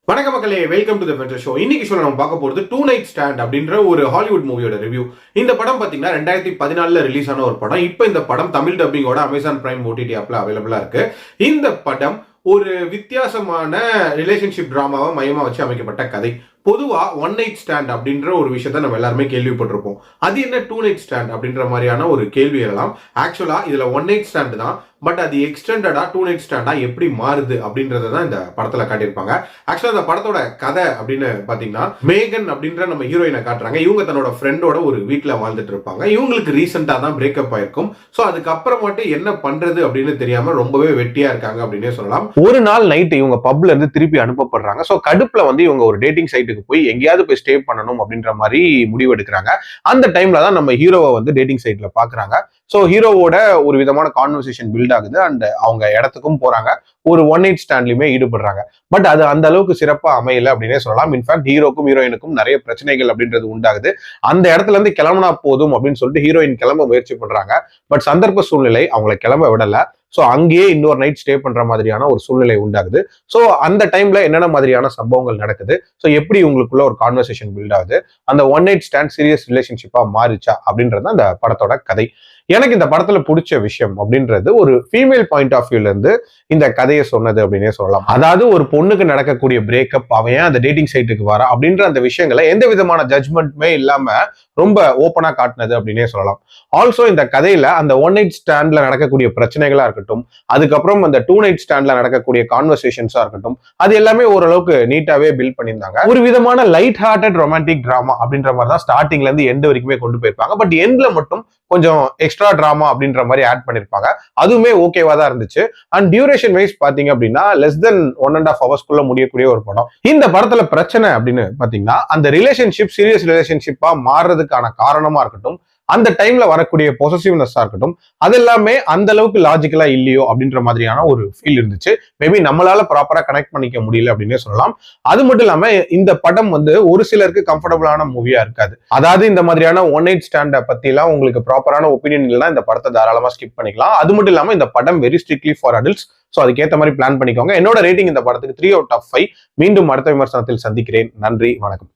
வணக்க மக்களே, welcome to the venture show. இன்னைக்கு சொல்ல நம்ம பார்க்க போறது டூ நைட் ஸ்டாண்ட் அப்படின்ற ஒரு ஹாலிவுட் மூவியோட ரிவ்யூ. இந்த படம் பாத்தீங்கன்னா 2014 ரிலீஸ் ஆன ஒரு படம். இப்போ இந்த படம் தமிழ் டப்பிங்கோட அமேசான் பிரைம் ஓடிடி ஆப்ல அவைலபிளா இருக்கு. இந்த படம் ஒரு வித்தியாசமான ரிலேஷன்ஷிப் டிராமாவை மையமா வச்சு அமைக்கப்பட்ட கதை. பொதுவா ஒன் நைட் ஸ்டாண்ட் அப்படின்ற ஒரு விஷயத்த நம்ம எல்லாருமே கேள்விப்பட்டிருப்போம். அது என்ன டூ நைட் ஸ்டாண்ட் அப்படின்ற மாதிரியான ஒரு கேள்வி எழலாம். ஆக்சுவலா இதுல ஒன் நைட் ஸ்டாண்ட் தான், பட் அது எக்ஸ்டெண்டடா டூ நைட் ஸ்டாண்டா எப்படி மாறுது அப்படின்றத தான் இந்த படத்துல காட்டியிருப்பாங்க. ஆக்சுவலா இந்த படத்தோட கதை அப்படின்னு பாத்தீங்கன்னா, மேகன் அப்படின்ற நம்ம ஹீரோயினை காட்டுறாங்க. இவங்க தன்னோட ஃப்ரெண்டோட ஒரு வீட்டுல வாழ்ந்துட்டு இருப்பாங்க. இவங்களுக்கு ரீசெண்டா தான் பிரேக்கப் ஆயிருக்கும். சோ அதுக்கப்புறமாட்டு என்ன பண்றது அப்படின்னு தெரியாம ரொம்பவே வெட்டியா இருக்காங்க அப்படின்னே சொல்லலாம். ஒரு நாள் நைட் இவங்க பப்ல இருந்து திருப்பி அனுப்பப்படுறாங்க. சோ கடுப்புல வந்து இவங்க ஒரு டேட்டிங் சைட்டுக்கு போய் எங்கேயாவது போய் ஸ்டே பண்ணணும் அப்படின்ற மாதிரி முடிவு எடுக்கிறாங்க. அந்த டைம்ல தான் நம்ம ஹீரோவை வந்து டேட்டிங் சைட்ல பாக்குறாங்க. சோ ஹீரோவோட ஒரு விதமான கான்வர்சேஷன் பில்ட் ஆகுது அண்ட் அவங்க இடத்துக்கும் போறாங்க. ஒரு ஒன் நைட் ஸ்டாண்ட்லயுமே ஈடுபடுறாங்க. பட் அது அந்த அளவுக்கு சிறப்பா அமையல அப்படின்னே சொல்லலாம். இன்ஃபேக்ட் ஹீரோக்கும் ஹீரோயினுக்கும் நிறைய பிரச்சனைகள் அப்படின்றது உண்டாகுது. அந்த இடத்துல இருந்து கிளம்பினா போதும் அப்படின்னு சொல்லிட்டு ஹீரோயின் கிளம்ப முயற்சி பண்றாங்க. பட் சந்தர்ப்ப சூழ்நிலை அவங்களை கிளம்ப விடல. ஸோ அங்கேயே இன்னொரு நைட் ஸ்டே பண்ற மாதிரியான ஒரு சூழ்நிலை உண்டாகுது. ஸோ அந்த டைம்ல என்னென்ன மாதிரியான சம்பவங்கள் நடக்குது, ஸோ எப்படி உங்களுக்குள்ள ஒரு கான்வர்சேஷன் பில்ட் ஆகுது, அந்த ஒன் நைட் ஸ்டாண்ட் சீரியஸ் ரிலேஷன்ஷிப்பா மாறிச்சா அப்படின்றது அந்த படத்தோட கதை. எனக்கு இந்த படத்துல பிடிச்ச விஷயம் அப்படின்றது ஒரு ஃபீமேல் பாயிண்ட் ஆஃப் வியூல இருந்து இந்த கதையை சொன்னது அப்படின்னே சொல்லலாம். அதாவது ஒரு பொண்ணுக்கு நடக்கக்கூடிய பிரேக்கப், அவன் ஏன் அந்த டேட்டிங் சைட்டுக்கு வர அப்படின்ற அந்த விஷயங்களை எந்த விதமான ஜட்மெண்ட்மே இல்லாம ரொம்ப ஓப்பனா காட்டினது அப்படின்னே சொல்லலாம். ஆல்சோ இந்த கதையில அந்த ஒன் நைட் ஸ்டாண்ட்ல நடக்கக்கூடிய பிரச்சனைகளா இருக்கட்டும், அதுக்கப்புறம் அந்த டூ நைட் ஸ்டாண்ட்ல நடக்கக்கூடிய கான்வர்சேஷன்ஸா இருக்கட்டும், அது எல்லாமே ஓரளவுக்கு நீட்டாவே பில்ட் பண்ணியிருந்தாங்க. ஒரு விதமான லைட் ஹார்ட்டட் ரொமான்டிக் டிராமா அப்படின்ற மாதிரி தான் ஸ்டார்டிங்ல இருந்து எண்ட் வரைக்குமே கொண்டு போயிருப்பாங்க. பட் எண்ட்ல மட்டும் கொஞ்சம் எக்ஸ்ட்ரா டிராமா அப்படின்ற மாதிரி ஆட் பண்ணிருப்பாங்க. அதுவுமே ஓகேவா தான் இருந்துச்சு. அண்ட் டியூரேஷன் வைஸ் பாத்தீங்க அப்படின்னா லெஸ் தென் 1.5 ஹவர்ஸ்க்குள்ள முடியக்கூடிய ஒரு படம். இந்த படத்துல பிரச்சனை அப்படின்னு பாத்தீங்கன்னா அந்த ரிலேஷன்ஷிப் சீரியஸ் ரிலேஷன்ஷிப்பா மாறுறதுக்கான காரணமா இருக்கட்டும், அந்த டைம்ல வரக்கூடிய பொசசிவ்னஸா இருக்கட்டும், அது எல்லாமே அந்த அளவுக்கு லாஜிக்கலா இல்லையோ அப்படின்ற மாதிரியான ஒரு ஃபீல் இருந்துச்சு. மேபி நம்மளால ப்ராப்பரா கனெக்ட் பண்ணிக்க முடியல அப்படின்னே சொல்லலாம். அது மட்டும் இல்லாம இந்த படம் வந்து ஒரு சிலருக்கு கம்ஃபர்டபுளான மூவியா இருக்காது. அதாவது இந்த மாதிரியான ஒன் நைட் ஸ்டாண்ட பத்தி எல்லாம் உங்களுக்கு ப்ராப்பரான ஒப்பீனியன் இல்லைன்னா இந்த படத்தை தாராளமா ஸ்கிப் பண்ணிக்கலாம். அது மட்டும் இல்லாம இந்த படம் very strictly for adults. So அதுக்கேற்ற மாதிரி பிளான் பண்ணிக்கோங்க. என்னோட ரேட்டிங் இந்த படத்துக்கு 3 out of 5. மீண்டும் அடுத்த விமர்சனத்தில் சந்திக்கிறேன். நன்றி, வணக்கம்.